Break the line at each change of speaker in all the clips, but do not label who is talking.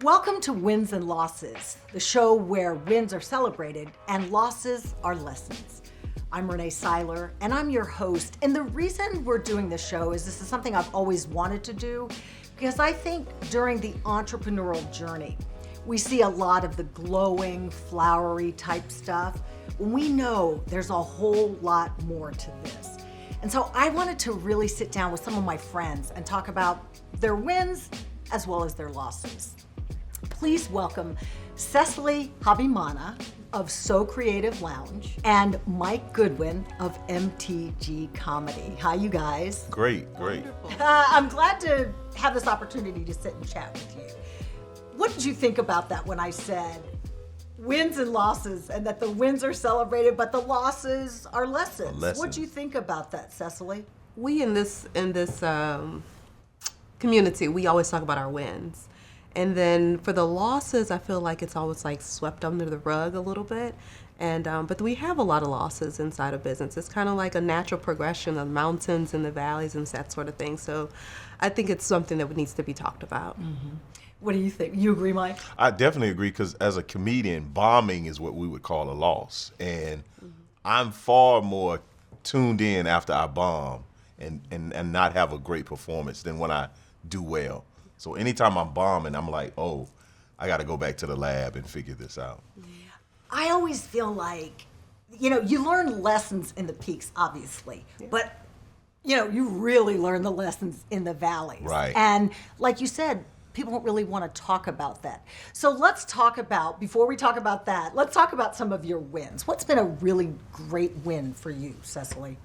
Welcome to Wins and Losses, the show where wins are celebrated and losses are lessons. I'm Renee Seiler, and I'm your host. And the reason we're doing this show is this is something I've always wanted to do, because I think during the entrepreneurial journey, we see a lot of the glowing, flowery type stuff, when we know there's a whole lot more to this. And so I wanted to really sit down with some of my friends and talk about their wins as well as their losses. Please welcome Cecily Habimana of So Creative Lounge and Mike Goodwin of MTG Comedy. Hi, you guys.
Great.
I'm glad to have this opportunity to sit and chat with you. What did you think about that when I said wins and losses, and that the wins are celebrated, but the losses are lessons? What do you think about that, Cecily?
We in this community, we always talk about our wins. And then for the losses, I feel like it's always like swept under the rug a little bit. And but we have a lot of losses inside of business. It's kind of like a natural progression of mountains and the valleys and that sort of thing. So I think it's something that needs to be talked about.
Mm-hmm. What do you think? You agree, Mike?
I definitely agree, because as a comedian, bombing is what we would call a loss. And I'm far more tuned in after I bomb and not have a great performance than when I do well. So anytime I'm bombing, I'm like, oh, I got to go back to the lab and figure this out.
I always feel like, you learn lessons in the peaks, obviously, but, you really learn the lessons in the valleys.
Right.
And like you said, people don't really want to talk about that. So let's talk about, before we talk about that, let's talk about some of your wins. What's been a really great win for you, Cecily?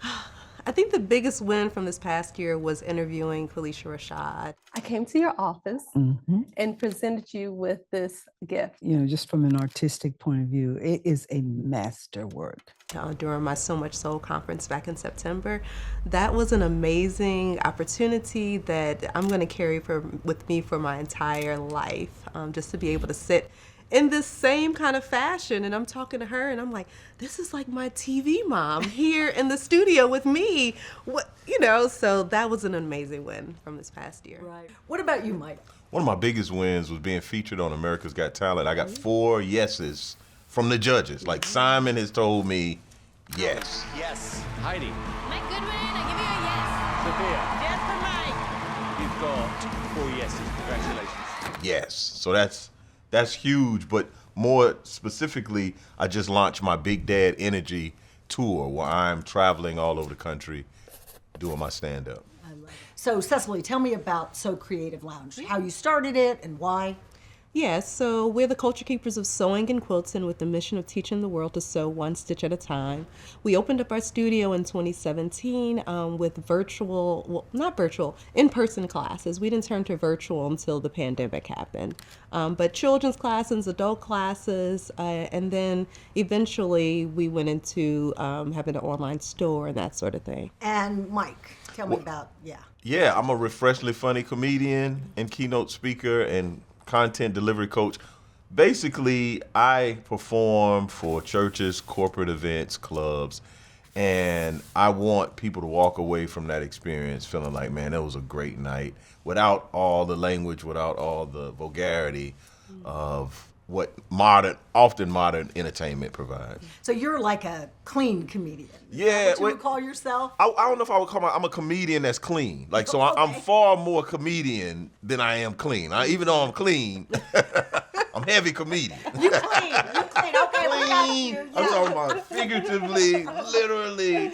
I think the biggest win from this past year was interviewing Felicia Rashad.
I came to your office and presented you with this gift.
Just from an artistic point of view, it is a masterwork.
During my So Much Soul conference back in September. That was an amazing opportunity that I'm going to carry with me for my entire life, just to be able to sit in this same kind of fashion. And I'm talking to her and I'm like, this is like my TV mom here in the studio with me. So that was an amazing win from this past year.
Right. What about you, Mike?
One of my biggest wins was being featured on America's Got Talent. I got 4 yeses from the judges. Like Simon has told me, yes.
Yes. Heidi.
Mike Goodwin, I give you a yes.
Sophia. Yes for Mike. You've got 4 yeses. Congratulations.
Yes. So that's huge, but more specifically, I just launched my Big Dad Energy tour, where I'm traveling all over the country doing my stand-up.
I love it. So Cecily, tell me about So Creative Lounge, how you started it and why.
Yes, so we're the culture keepers of sewing and quilting with the mission of teaching the world to sew one stitch at a time. We opened up our studio in 2017 with in-person classes. We didn't turn to virtual until the pandemic happened. But children's classes, adult classes, and then eventually we went into having an online store and that sort of thing.
And Mike, tell me about,
Yeah, I'm a refreshingly funny comedian and keynote speaker and content delivery coach. Basically, I perform for churches, corporate events, clubs, and I want people to walk away from that experience feeling like, man, that was a great night, without all the language, without all the vulgarity of what often modern entertainment provides.
So you're like a clean comedian.
Yeah.
What you would call yourself?
I don't know if I would call I'm a comedian that's clean. Like, so I'm far more comedian than I am clean. Even though I'm clean, I'm heavy comedian.
You clean. Okay, we got you. Yeah.
I'm talking about figuratively, literally.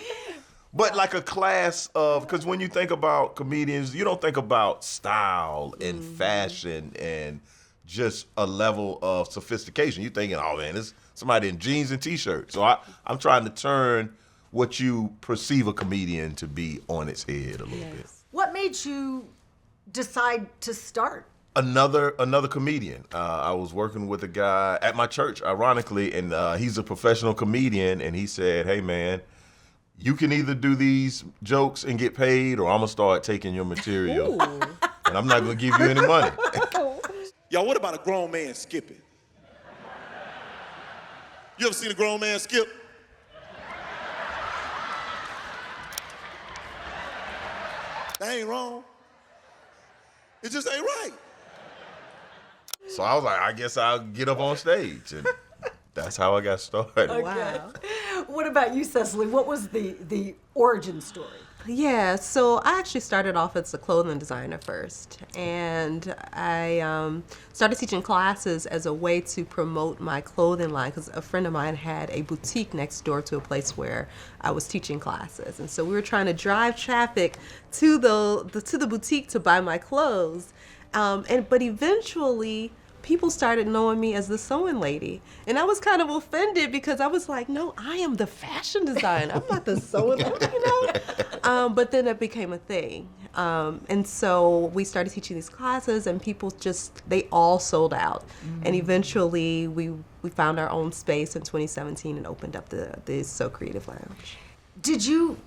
But like a class of, because when you think about comedians, you don't think about style and fashion and just a level of sophistication. You're thinking, oh man, it's somebody in jeans and t-shirts. So I'm trying to turn what you perceive a comedian to be on its head a little bit.
What made you decide to start?
Another comedian. I was working with a guy at my church, ironically, and he's a professional comedian, and he said, hey man, you can either do these jokes and get paid, or I'm gonna start taking your material and I'm not gonna give you any money.
Y'all, what about a grown man skipping? You ever seen a grown man skip? That ain't wrong. It just ain't right.
So I was like, I guess I'll get up on stage. And that's how I got started.
Wow.
What about you, Cecily? What was the origin story?
Yeah, so I actually started off as a clothing designer first, and I started teaching classes as a way to promote my clothing line because a friend of mine had a boutique next door to a place where I was teaching classes, and so we were trying to drive traffic to the boutique to buy my clothes, but eventually people started knowing me as the sewing lady. And I was kind of offended because I was like, no, I am the fashion designer. I'm not the sewing lady, But then it became a thing. And so we started teaching these classes and people they all sold out. And eventually we found our own space in 2017 and opened up the So Creative Lounge.
Did you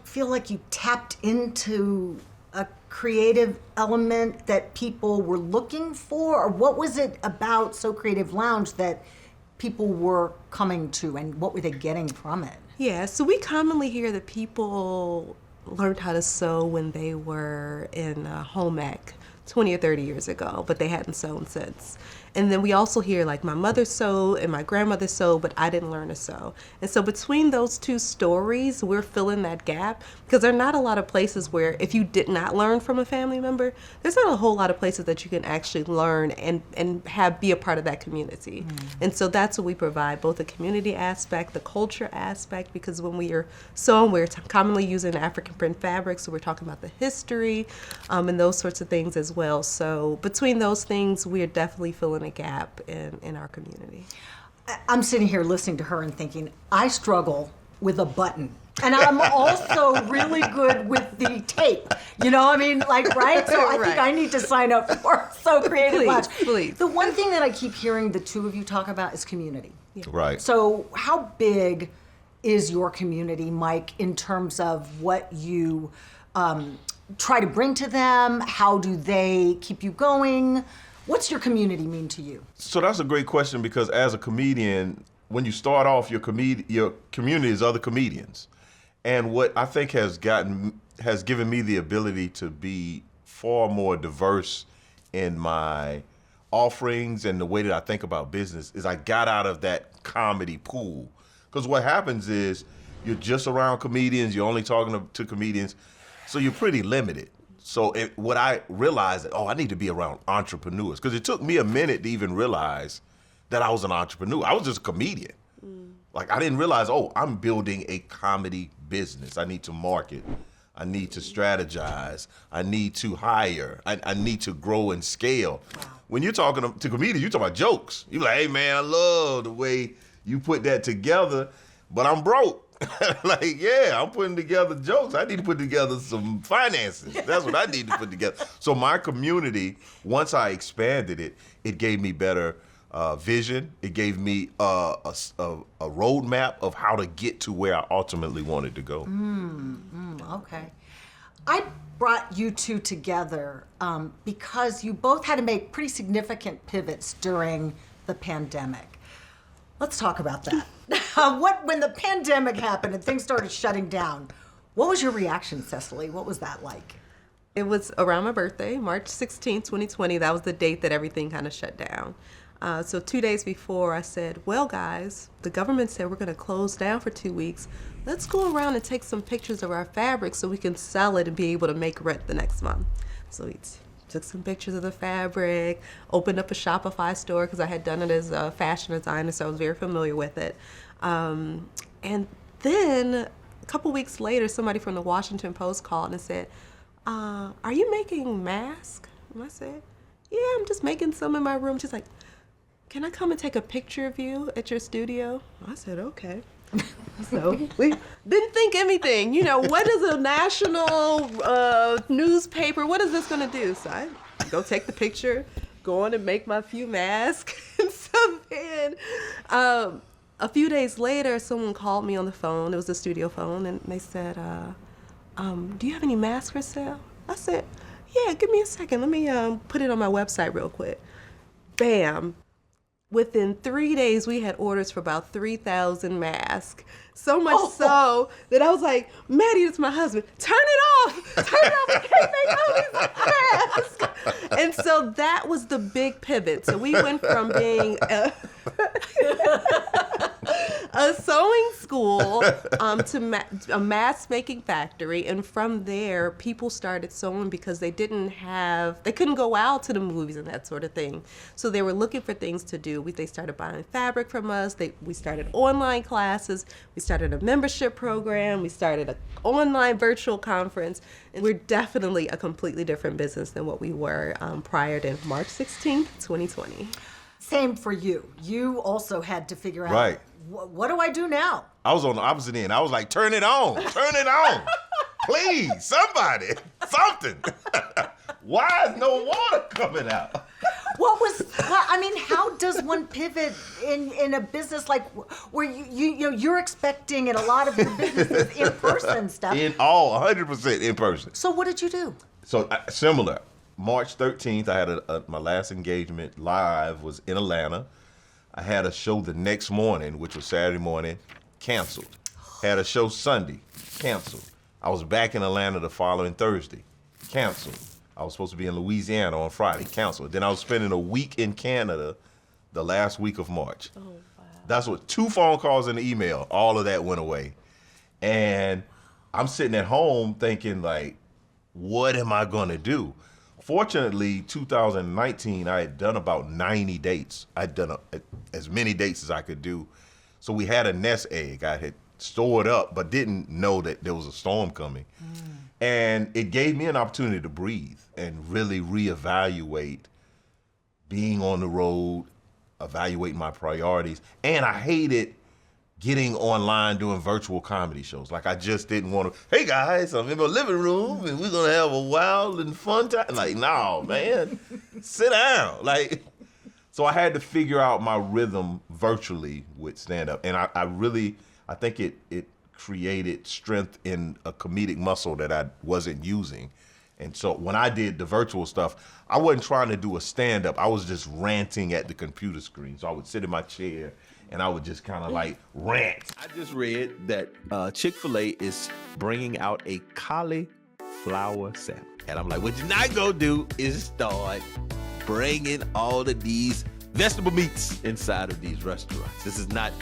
feel like you tapped into a creative element that people were looking for, or what was it about So Creative Lounge that people were coming to, and what were they getting from it?
Yeah, so we commonly hear that people learned how to sew when they were in home ec 20 or 30 years ago, but they hadn't sewn since. And then we also hear like my mother sewed and my grandmother sewed, but I didn't learn to sew. And so between those two stories, we're filling that gap because there are not a lot of places where if you did not learn from a family member, there's not a whole lot of places that you can actually learn and be a part of that community. And so that's what we provide, both the community aspect, the culture aspect, because when we are sewing, we're commonly using African print fabrics, so we're talking about the history and those sorts of things as well. So between those things, we are definitely filling a gap in our community.
I'm sitting here listening to her and thinking, I struggle with a button. And I'm also really good with the tape. You know, right? So I think I need to sign up for So Creative Lounge.
Please.
The one thing that I keep hearing the two of you talk about is community.
Yeah.
Right.
So how big is your community, Mike, in terms of what you try to bring to them? How do they keep you going? What's your community mean to you?
So that's a great question because as a comedian, when you start off, your community is other comedians. And what I think has given me the ability to be far more diverse in my offerings and the way that I think about business is I got out of that comedy pool. Because what happens is you're just around comedians, you're only talking to comedians, so you're pretty limited. So what I realized, I need to be around entrepreneurs. Because it took me a minute to even realize that I was an entrepreneur. I was just a comedian. I didn't realize, I'm building a comedy business. I need to market. I need to strategize. I need to hire. I need to grow and scale. Wow. When you're talking to comedians, you're talking about jokes. You're like, hey, man, I love the way you put that together, but I'm broke. I'm putting together jokes. I need to put together some finances. That's what I need to put together. So my community, once I expanded it, it gave me better vision. It gave me a roadmap of how to get to where I ultimately wanted to go.
Okay. I brought you two together because you both had to make pretty significant pivots during the pandemic. Let's talk about that. When the pandemic happened and things started shutting down, what was your reaction, Cecily? What was that like?
It was around my birthday, March 16, 2020. That was the date that everything kind of shut down. So 2 days before, I said, well, guys, the government said we're going to close down for 2 weeks. Let's go around and take some pictures of our fabric so we can sell it and be able to make rent the next month. So we took some pictures of the fabric, opened up a Shopify store because I had done it as a fashion designer, so I was very familiar with it. And then a couple weeks later, somebody from the Washington Post called and said, are you making masks? And I said, yeah, I'm just making some in my room. She's like, can I come and take a picture of you at your studio? I said, okay. So we didn't think anything. What is a national newspaper? What is this going to do? So I go take the picture, go on and make my few masks. And so then a few days later, someone called me on the phone. It was a studio phone. And they said, do you have any masks for sale? I said, yeah, give me a second. Let me put it on my website real quick. Bam. Within 3 days, we had orders for about 3,000 masks. So much so that I was like, Maddie, it's my husband, turn it off. Turn it off. We can't make all these masks. And so that was the big pivot. So we went from being a sewing school to a mask making factory. And from there, people started sewing because they couldn't go out to the movies and that sort of thing. So they were looking for things to do. They started buying fabric from us. We started online classes. We started a membership program. We started an online virtual conference. And we're definitely a completely different business than what we were prior to March 16th, 2020.
Same for you. You also had to figure out,
Right.
What do I do now?
I was on the opposite end. I was like, turn it on. Turn it on. Please, somebody, something. Why is no water coming out?
How does one pivot in a business like where you're expecting in a lot of your businesses in-person stuff?
100% in person.
So what did you do?
So similar. March 13th, I had my last engagement live was in Atlanta. I had a show the next morning, which was Saturday morning, canceled. Had a show Sunday, canceled. I was back in Atlanta the following Thursday, canceled. I was supposed to be in Louisiana on Friday, canceled. Then I was spending a week in Canada the last week of March. Oh, wow. That's what 2 phone calls and an email, all of that went away. And I'm sitting at home thinking like, what am I gonna do? Fortunately, 2019, I had done about 90 dates. I'd done as many dates as I could do. So we had a nest egg. I had stored up, but didn't know that there was a storm coming. And it gave me an opportunity to breathe and really reevaluate being on the road, evaluate my priorities. And I hated getting online doing virtual comedy shows. Like I just didn't want to, hey guys, I'm in my living room and we're gonna have a wild and fun time. Like, no, man, sit down. Like, so I had to figure out my rhythm virtually with stand-up. And I think it created strength in a comedic muscle that I wasn't using. And so when I did the virtual stuff, I wasn't trying to do a stand-up. I was just ranting at the computer screen. So I would sit in my chair and I would just kind of like rant.
I just read that Chick-fil-A is bringing out a cauliflower sandwich. And I'm like, what you're not gonna do is start bringing all of these vegetable meats inside of these restaurants. This is not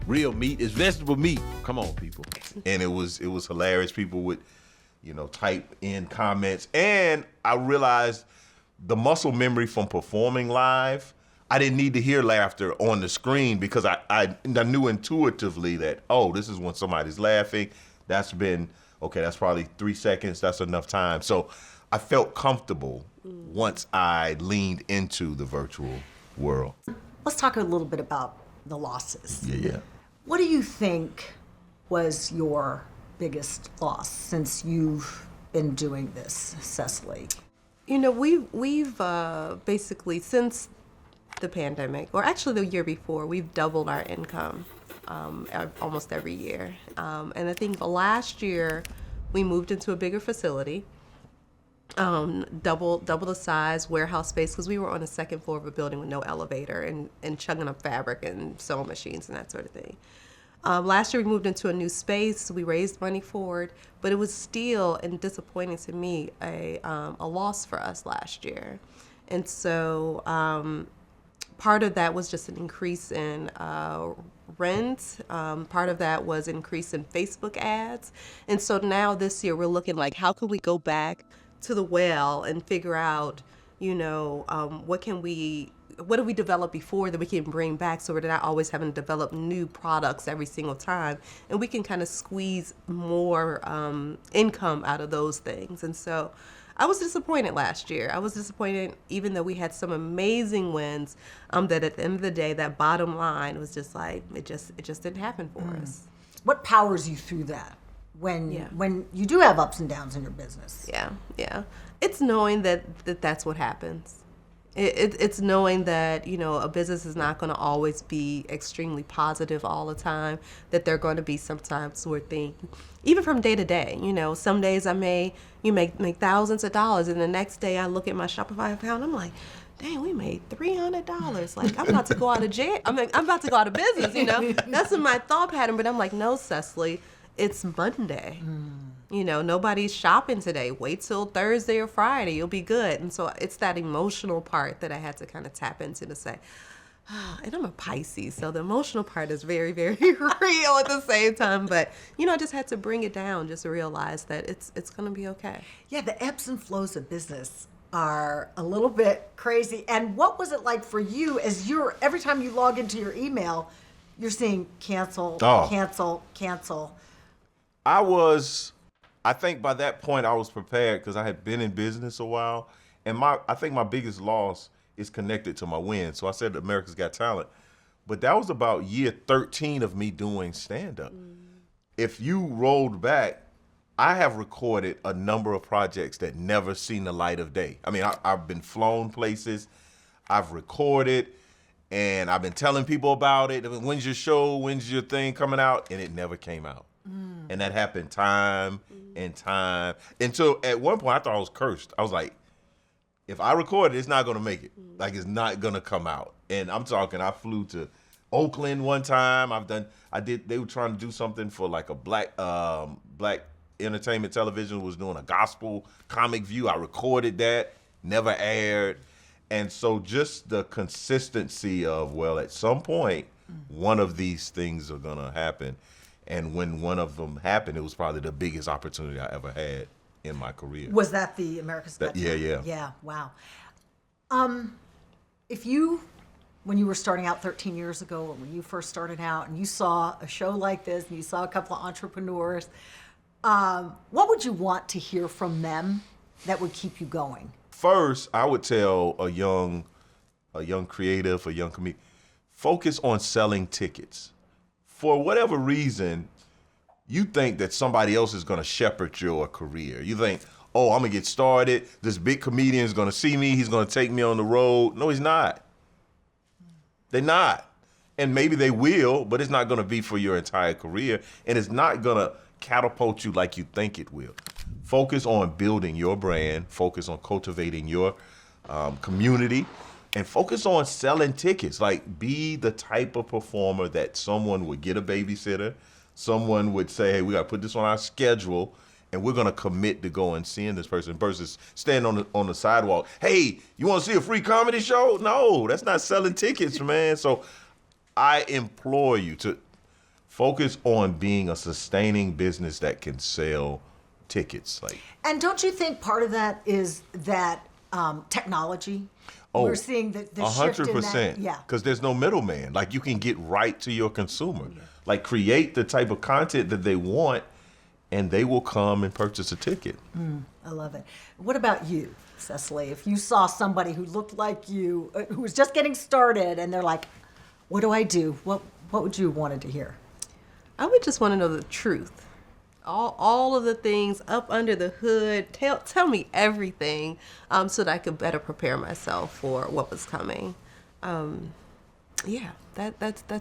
real meat, it's vegetable meat. Come on, people.
And it was hilarious. People would, type in comments. And I realized the muscle memory from performing live, I didn't need to hear laughter on the screen because I knew intuitively that, this is when somebody's laughing. That's probably 3 seconds. That's enough time. So I felt comfortable once I leaned into the virtual world.
Let's talk a little bit about the losses.
Yeah.
What do you think was your biggest loss since you've been doing this, Cecily?
We've basically, since the pandemic, or actually the year before, we've doubled our income almost every year. And I think last year we moved into a bigger facility, double the size warehouse space, because we were on the second floor of a building with no elevator and chugging up fabric and sewing machines and that sort of thing. Last year we moved into a new space. We raised money for it, but it was still, and disappointing to me, a loss for us last year. And so part of that was just an increase in rent. Part of that was increase in Facebook ads. And so now this year we're looking like, how can we go back to the well and figure out, what did we develop before that we can bring back, so we're not always having to develop new products every single time, and we can kind of squeeze more income out of those things. And so I was disappointed last year. I was disappointed even though we had some amazing wins, that at the end of the day, that bottom line was just like, it just didn't happen for us.
What powers you through that when you do have ups and downs in your business?
Yeah. It's knowing that that's what happens. It's knowing that, a business is not going to always be extremely positive all the time, that there are going to be sometimes where things, even from day to day, some days I may make thousands of dollars, and the next day I look at my Shopify account, I'm like, dang, we made $300. Like, I'm about to go out of jail. I'm about to go out of business, you know? That's in my thought pattern. But I'm like, no, Cecily, it's Monday. You know, nobody's shopping today. Wait till Thursday or Friday. You'll be good. And so it's that emotional part that I had to kind of tap into to say, and I'm a Pisces, so the emotional part is very, very real at the same time. But, you know, I just had to bring it down just to realize that it's going to be okay.
Yeah, the ebbs and flows of business are a little bit crazy. And what was it like for you as every time you log into your email, you're seeing cancel, cancel.
I think by that point I was prepared because I had been in business a while. And I think my biggest loss is connected to my win. So I said America's Got Talent. But that was about year 13 of me doing stand-up. If you rolled back, I have recorded a number of projects that never seen the light of day. I mean, I've been flown places, I've recorded, and I've been telling people about it. When's your show? When's your thing coming out? And it never came out. And that happened time and time. Until at one point I thought I was cursed. I was like, if I record it, it's not gonna make it. Like, it's not gonna come out. And I'm talking, I flew to Oakland one time. They were trying to do something for like a black entertainment television, was doing a gospel comic view. I recorded that, never aired. And so just the consistency of, well, at some point, one of these things are gonna happen. And when one of them happened, it was probably the biggest opportunity I ever had in my career.
Was that the America's Got Talent?
Yeah.
Yeah, wow. When you were starting out 13 years ago, or when you first started out and you saw a show like this and you saw a couple of entrepreneurs, what would you want to hear from them that would keep you going?
First, I would tell a young creative, a young comedian, focus on selling tickets. For whatever reason, you think that somebody else is going to shepherd your career. You think, oh, I'm going to get started. This big comedian is going to see me. He's going to take me on the road. No, he's not. They're not. And maybe they will, but it's not going to be for your entire career. And it's not going to catapult you like you think it will. Focus on building your brand. Focus on cultivating your community. And focus on selling tickets. Like, be the type of performer that someone would get a babysitter. Someone would say, hey, we got to put this on our schedule, and we're going to commit to go and seeing this person versus standing on the sidewalk. Hey, you want to see a free comedy show? No, that's not selling tickets, man. So I implore you to focus on being a sustaining business that can sell tickets.
And don't you think part of that is that technology? We're seeing the shift in that.
100%.
Yeah.
Because there's no middleman. Like, you can get right to your consumer. Yeah. Like, create the type of content that they want, and they will come and purchase a ticket.
I love it. What about you, Cecily? If you saw somebody who looked like you, who was just getting started, and they're like, what do I do? What would you have wanted to hear?
I would just want to know the truth. All of the things up under the hood. Tell me everything, so that I could better prepare myself for what was coming. That's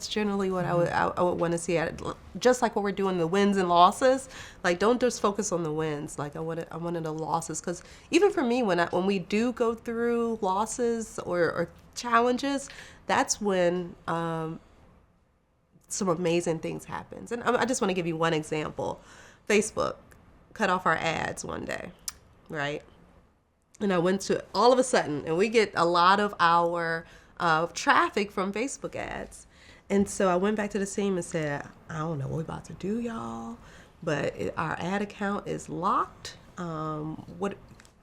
generally what I would want to see. Just like what we're doing, the wins and losses. Like, don't just focus on the wins. Like, I wanted the losses, because even for me, when we do go through losses or challenges, that's when some amazing things happens. And I just want to give you one example. Facebook cut off our ads one day, right? And I went to, all of a sudden, and we get a lot of our traffic from Facebook ads. And so I went back to the team and said, I don't know what we're about to do, y'all, but our ad account is locked.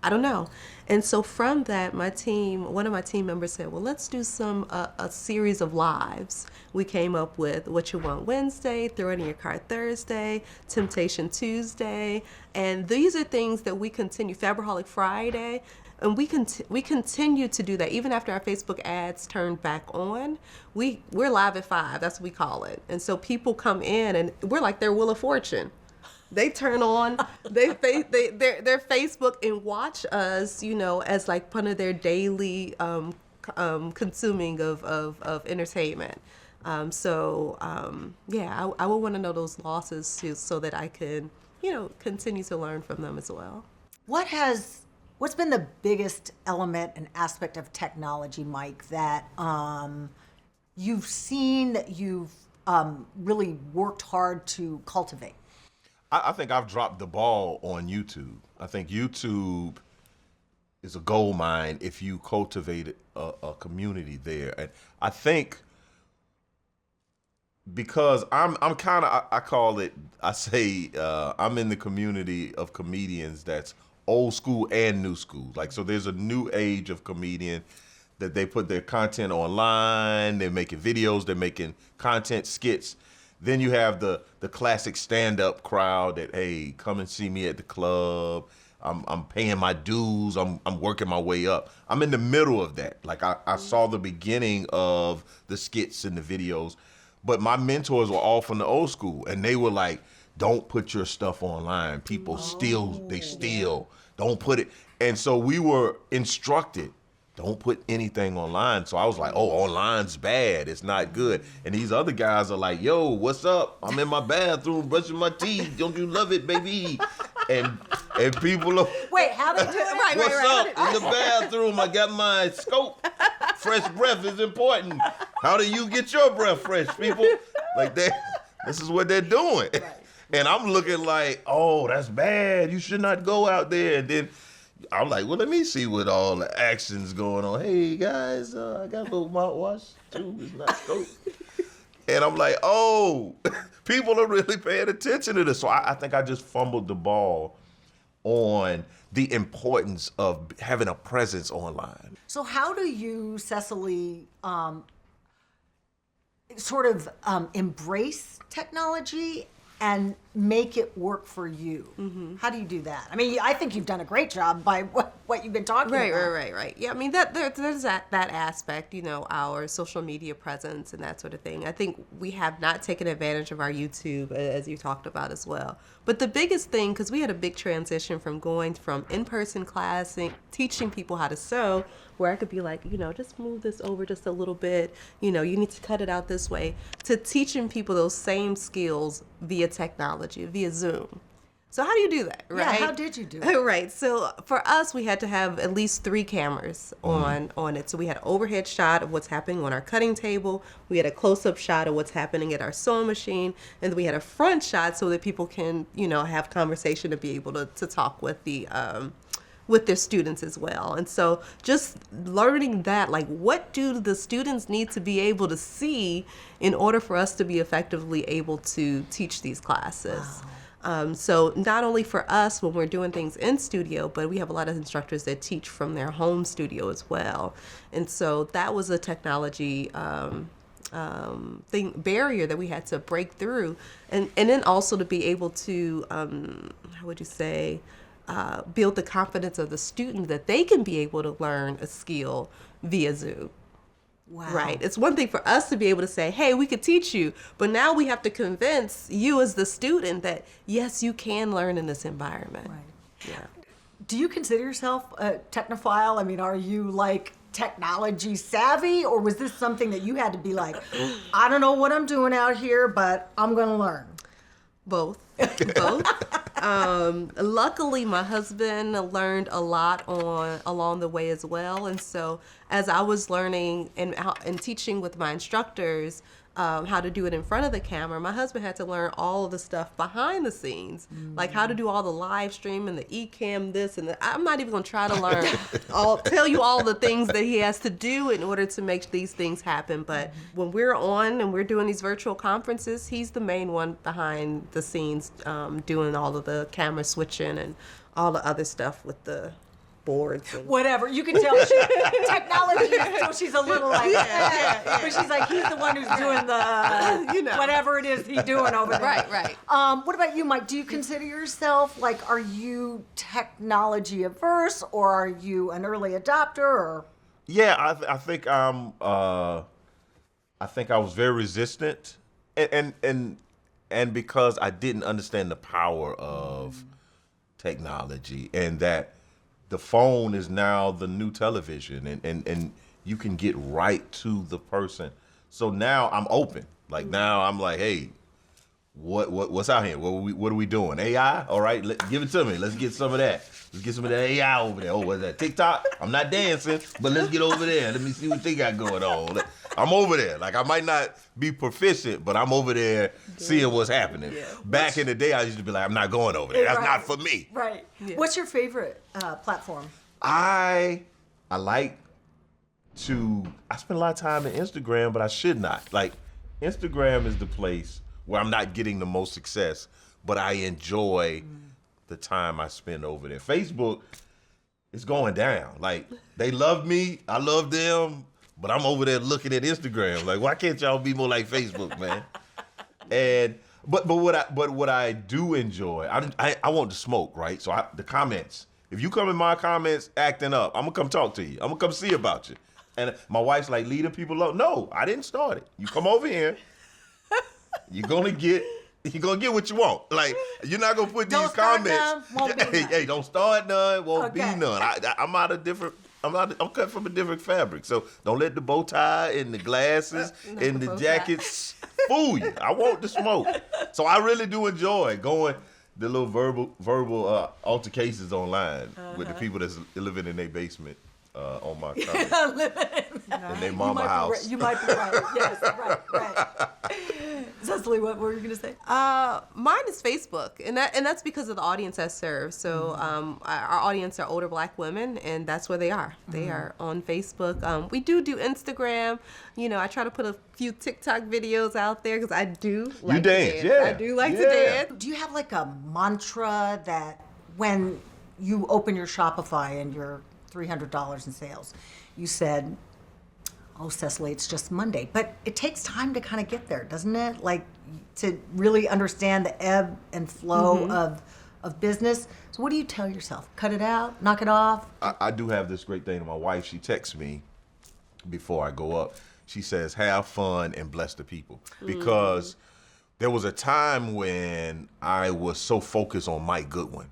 I don't know. And so from that, one of my team members said, well, let's do a series of lives. We came up with What You Want Wednesday, Throw It in Your Car Thursday, Temptation Tuesday. And these are things that we continue, Fabraholic Friday. And we continue to do that. Even after our Facebook ads turned back on, we're live at 5, that's what we call it. And so people come in and we're like their Wheel of Fortune. They turn on their Facebook and watch us, as like one of their daily consuming of entertainment. I would want to know those losses too, so that I can, continue to learn from them as well.
What has What's been the biggest element and aspect of technology, Mike, that you've seen, that you've really worked hard to cultivate?
I think I've dropped the ball on YouTube. I think YouTube is a gold mine if you cultivate a community there. And I think because I'm kind of, I call it, I say I'm in the community of comedians that's old school and new school. Like, so there's a new age of comedian that they put their content online, they're making videos, they're making content skits. Then you have the classic stand-up crowd that, hey, come and see me at the club. I'm paying my dues. I'm working my way up. I'm in the middle of that. Like I saw the beginning of the skits and the videos, but my mentors were all from the old school, and they were like, don't put your stuff online. People steal. Don't put it. And so we were instructed, don't put anything online. So I was like, oh, online's bad. It's not good. And these other guys are like, yo, what's up? I'm in my bathroom brushing my teeth. Don't you love it, baby? And people are,
Wait, how they do it?
what's up? In the bathroom, I got my scope. Fresh breath is important. How do you get your breath fresh, people? Like this is what they're doing. Right. And I'm looking like, oh, that's bad. You should not go out there. And then I'm like, well, let me see what all the action's going on. Hey, guys, I got a little mouthwash, too. It's not scope. And I'm like, oh, people are really paying attention to this. So I think I just fumbled the ball on the importance of having a presence online.
So how do you, Cecily, sort of embrace technology and make it work for you? Mm-hmm. How do you do that? I mean, I think you've done a great job by what you've been talking about.
Right. Yeah, I mean, there's that aspect, our social media presence and that sort of thing. I think we have not taken advantage of our YouTube, as you talked about as well. But the biggest thing, because we had a big transition from going from in-person class and teaching people how to sew, where I could be like, just move this over just a little bit, you need to cut it out this way, to teaching people those same skills via technology, via Zoom. So how do you do that, right?
Yeah, how did you do it?
Right. So for us, we had to have at least 3 cameras on it. So we had an overhead shot of what's happening on our cutting table. We had a close-up shot of what's happening at our sewing machine. And then we had a front shot so that people can, have conversation to be able to talk with with their students as well. And so just learning that, like, what do the students need to be able to see in order for us to be effectively able to teach these classes? Wow. So not only for us when we're doing things in studio, but we have a lot of instructors that teach from their home studio as well. And so that was a technology barrier that we had to break through. And then also to be able to, how would you say, build the confidence of the student that they can be able to learn a skill via Zoom.
Wow.
Right. It's one thing for us to be able to say, hey, we could teach you, but now we have to convince you as the student that, yes, you can learn in this environment.
Right.
Yeah.
Do you consider yourself a technophile? I mean, are you like technology savvy, or was this something that you had to be like, I don't know what I'm doing out here, but I'm going to learn?
Both. Luckily, my husband learned a lot along the way as well. And so as I was learning and teaching with my instructors how to do it in front of the camera, my husband had to learn all of the stuff behind the scenes, like how to do all the live stream and the e-cam this and I'm not even going to try to learn tell you all the things that he has to do in order to make these things happen. But when we're on and we're doing these virtual conferences, he's the main one behind the scenes doing all of the camera switching and all the other stuff with the boards.
Whatever. You can tell technology, so she's a little like, but she's like, he's the one who's doing the, whatever it is he's doing over there.
Right.
What about you, Mike? Do you consider yourself, like, are you technology averse, or are you an early adopter, or?
Yeah, I think I was very resistant, and because I didn't understand the power of technology, and that the phone is now the new television, and you can get right to the person. So now I'm open. Like now I'm like, hey, what's out here? What are we doing? AI? All right, give it to me. Let's get some of that. Let's get some of that AI over there. Oh, what's that? TikTok? I'm not dancing, but let's get over there. Let me see what they got going on. I'm over there. Like, I might not be proficient, but I'm over there seeing what's happening. Yeah. Back in the day, I used to be like, I'm not going over there. That's not for me.
Right. Yeah. What's your favorite platform?
I like to, I spend a lot of time on Instagram, but I should not. Like, Instagram is the place where I'm not getting the most success, but I enjoy the time I spend over there. Facebook, it's going down. Like, they love me, I love them, but I'm over there looking at Instagram. Like, why can't y'all be more like Facebook, man? And but what I do enjoy, I want to smoke, right? So the comments. If you come in my comments acting up, I'm gonna come talk to you. I'm gonna come see about you. And my wife's like, leading people up. No, I didn't start it. You come over here. You're gonna get what you want. Like, you're not gonna put these comments.
None, won't be none.
Hey, don't start none, won't be none. I'm cut from a different fabric. So don't let the bow tie and the glasses and the jackets fool you. I want the smoke. So I really do enjoy going the little verbal altercations online with the people that's living in their basement on my comments. In their mama house.
You might be right. Yes, right. Cecily, what were you going to say?
Mine is Facebook, and that's because of the audience I serve. So our audience are older Black women, and that's where they are. They are on Facebook. We do Instagram. You know, I try to put a few TikTok videos out there because I do like to dance.
Yeah.
I do like to dance.
Do you have like a mantra that when you open your Shopify and you're $300 in sales, you said, oh, Cecily, it's just Monday. But it takes time to kind of get there, doesn't it? Like, to really understand the ebb and flow of business. So what do you tell yourself? Cut it out? Knock it off?
I do have this great thing. My wife, she texts me before I go up. She says, have fun and bless the people. Because there was a time when I was so focused on Mike Goodwin.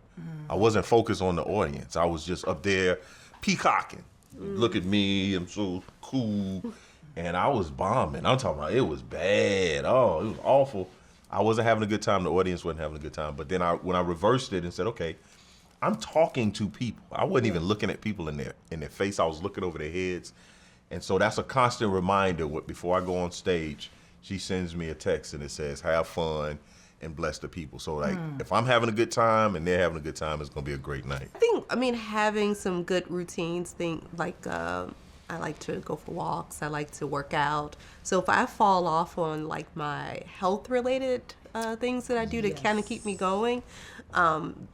I wasn't focused on the audience. I was just up there peacocking. Look at me, I'm so cool. And I was bombing. I'm talking about, it was bad. Oh, it was awful. I wasn't having a good time. The audience wasn't having a good time. But then when I reversed it and said, okay, I'm talking to people. I wasn't even looking at people in their face. I was looking over their heads. And so that's a constant reminder. Before I go on stage, she sends me a text and it says, have fun and bless the people. So like, if I'm having a good time and they're having a good time, it's gonna be a great night.
I mean, having some good routines, I like to go for walks, I like to work out. So if I fall off on like my health related things that I do to kind of keep me going,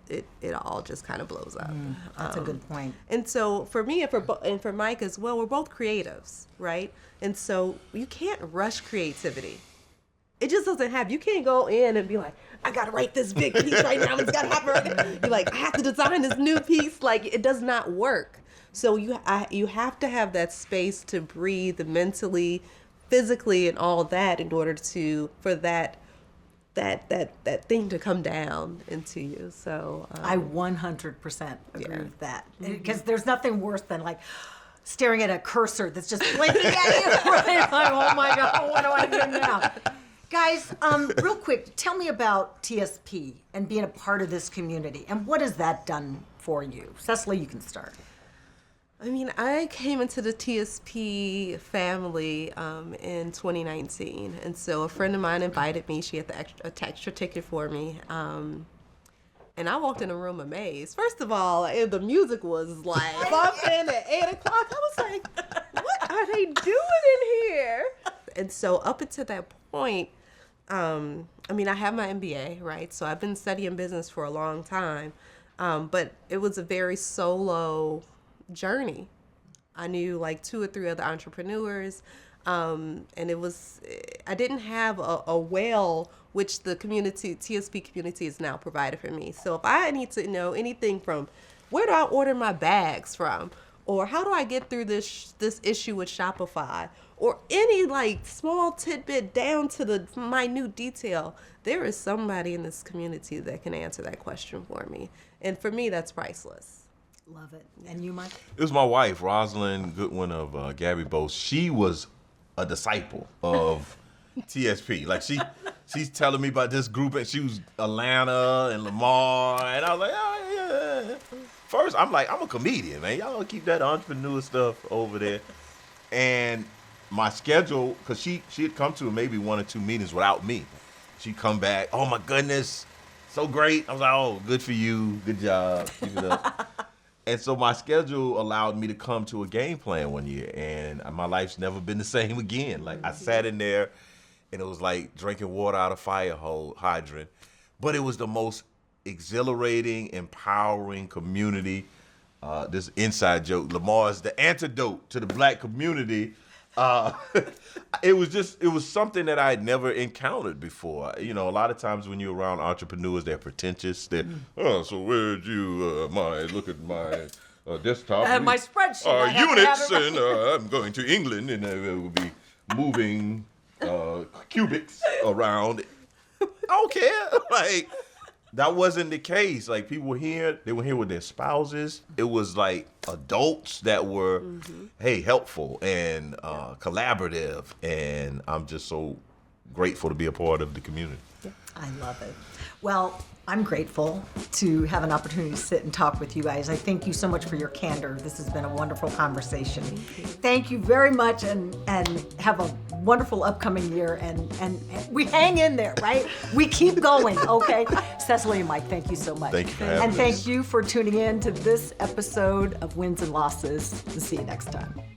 it all just kind of blows up.
That's a good point.
And so for me and for Mike as well, we're both creatives, right? And so you can't rush creativity. It just doesn't happen. You can't go in and be like, I gotta write this big piece right now. It's gotta happen right now. You're like, I have to design this new piece. Like, it does not work. So you have to have that space to breathe mentally, physically, and all that in order for that thing to come down into you. So
I 100% agree with that, because there's nothing worse than like staring at a cursor that's just blinking at you. Right? Like, oh my God, what do I do now? Guys, real quick, tell me about TSP and being a part of this community, and what has that done for you? Cecily, you can start.
I mean, I came into the TSP family in 2019, and so a friend of mine invited me. She had an extra ticket for me, and I walked in the room amazed. First of all, the music was like bumping at 8 o'clock. I was like, what are they doing in here? And so up until that point, I mean, I have my MBA, right? So I've been studying business for a long time, but it was a very solo journey. I knew like 2 or 3 other entrepreneurs, and I didn't have a well which the TSP community is now provided for me. So if I need to know anything from where do I order my bags from, or how do I get through this issue with Shopify, or any like small tidbit down to the minute detail, there is somebody in this community that can answer that question for me. And for me, that's priceless.
Love it. And you, Mike?
It was my wife, Rosalind Goodwin of Gabby Bose. She was a disciple of TSP. Like she's telling me about this group, and she was Atlanta and Lamar, and I was like, oh, yeah. First, I'm like, I'm a comedian, man. Y'all keep that entrepreneur stuff over there. And my schedule, because she had come to maybe 1 or 2 meetings without me. She'd come back, oh my goodness, so great. I was like, oh, good for you, good job, keep it up. And so my schedule allowed me to come to a game plan one year, and my life's never been the same again. Like, I sat in there, and it was like drinking water out of fire hydrant, but it was the most exhilarating, empowering community. This inside joke, Lamar is the antidote to the black community. It was something that I had never encountered before. You know, a lot of times when you're around entrepreneurs, they're pretentious. They're, oh, so where'd you, look at my desktop.
And my spreadsheet.
Units, and I'm going to England, and I will be moving cubics around. I don't care. Like, that wasn't the case. Like, people were here, they were here with their spouses. It was like adults that were, hey, helpful and collaborative. And I'm just so grateful to be a part of the community.
I love it. Well, I'm grateful to have an opportunity to sit and talk with you guys. I thank you so much for your candor. This has been a wonderful conversation. Thank you very much, and have a wonderful upcoming year. And we hang in there, right? We keep going, okay? Cecily and Mike, thank you so much.
Thank you for having
And
us.
thank you for tuning in to this episode of Wins and Losses. We'll see you next time.